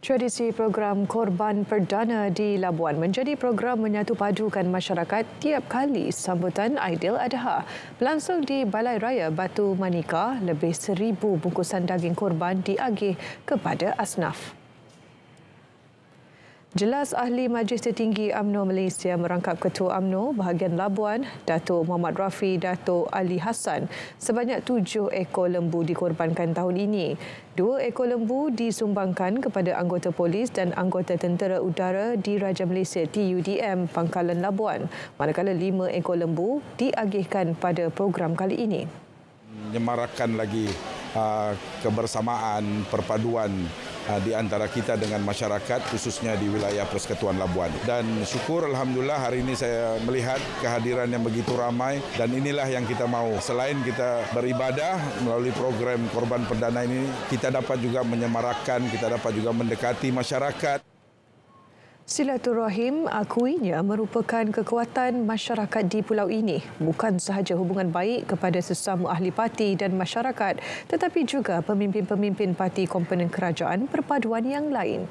Tradisi program Korban Perdana di Labuan menjadi program menyatu padukan masyarakat tiap kali sambutan Aidiladha. Berlangsung di Balai Raya Batu Manika, lebih 1,000 bungkusan daging korban diagih kepada asnaf. Jelas Ahli Majlis Tertinggi UMNO Malaysia merangkap Ketua UMNO bahagian Labuan, Datuk Muhammad Rafi Datuk Ali Hassan. Sebanyak 7 ekor lembu dikorbankan tahun ini. 2 ekor lembu disumbangkan kepada anggota polis dan anggota tentera udara di Raja Malaysia TUDM Pangkalan Labuan, manakala 5 ekor lembu diagihkan pada program kali ini. Menyemarakkan lagi kebersamaan, perpaduan di antara kita dengan masyarakat, khususnya di wilayah Persekutuan Labuan. Dan syukur Alhamdulillah hari ini saya melihat kehadiran yang begitu ramai, dan inilah yang kita mahu. Selain kita beribadah melalui program Korban Perdana ini, kita dapat juga menyemarakkan, kita dapat juga mendekati masyarakat. Silaturahim akuinya merupakan kekuatan masyarakat di pulau ini. Bukan sahaja hubungan baik kepada sesama ahli parti dan masyarakat, tetapi juga pemimpin-pemimpin parti komponen kerajaan perpaduan yang lain.